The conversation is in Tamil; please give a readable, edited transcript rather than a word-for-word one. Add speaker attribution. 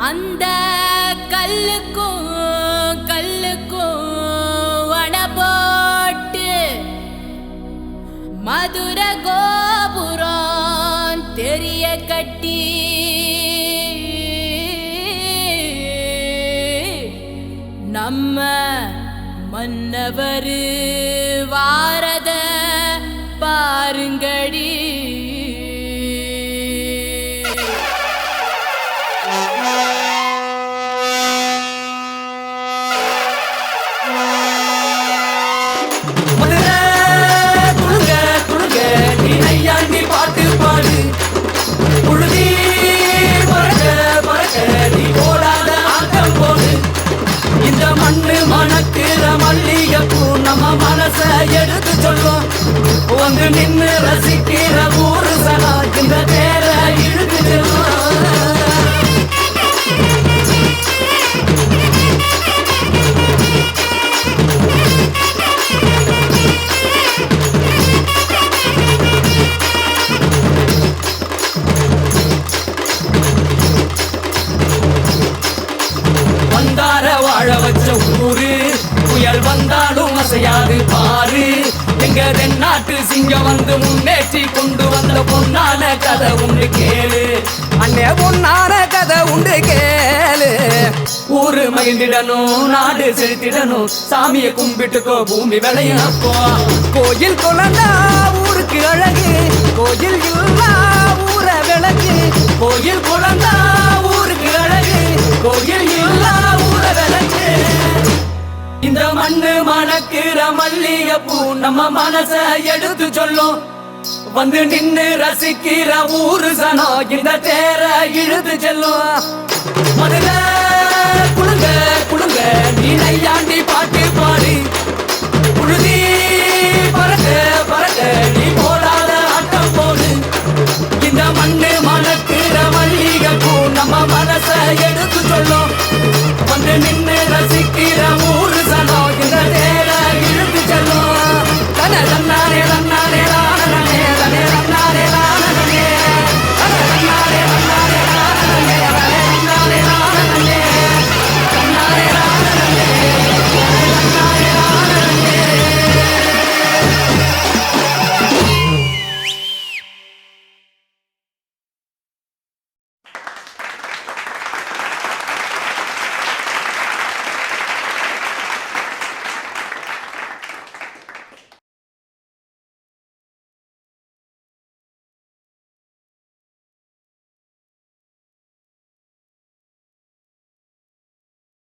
Speaker 1: அந்த கல்லுக்கும் கல்லுக்கும் வட போட்டு மதுர கோபுரம் தெரிய கட்டி நம்ம மன்னவர் வாரத பாருங்கடி.
Speaker 2: பாட்டு பாடு புழுதி பறக்க பறக்க நீ போடாத ஆட்டம் போடு. இந்த மண்ணு மணக்கிற மல்லிகைப்பூ நம்ம மனச எடுத்து சொல்லும். வந்து நின்று ரசிக்கிற ஊரு சனா இந்த பேர இழுத்து செல்லும். வாழ வச்ச ஊரு புயல் வந்தாலும் அசையாது பாரு. எங்க தென்னாட்டு சிங்கம் வந்து முன்னேற்றி கொண்டு வந்த பொன்னான கதை உண்டு கேளு.
Speaker 3: அண்ணே பொன்னான கதை உண்டு கேளு.
Speaker 2: ஊரு மகிழ்ந்திடணும், நாடு செழித்திடணும், சாமியை கும்பிட்டுக்கோ பூமி விளையும் அப்போ.
Speaker 3: கோயில் குழந்தா ஊருக்கு அழகு, கோயில் இல்லா ஊர விளக்கு.
Speaker 2: கோயில் குழந்தா ஊருக்கு அழகு, கோயில் இல்லா ஊர விளக்கு. இந்த மண்ணு மணக்கிற மல்லிகைப்பூ நம்ம மனச எடுத்து சொல்லும். வந்து நின்னு ரசிக்கிற ஊரு சனம் இந்த தேர இழுத்து செல்லும். மதுர குழுங்க குழுங்க நீ நையாண்டி பாட்டு பாடு. புழுதி பறக்க பறக்க நீ போடாத ஆட்டம் போடு. இந்த மண்ணு மணக்கிற மல்லிகைப்பூ நம்ம மனச எடுத்து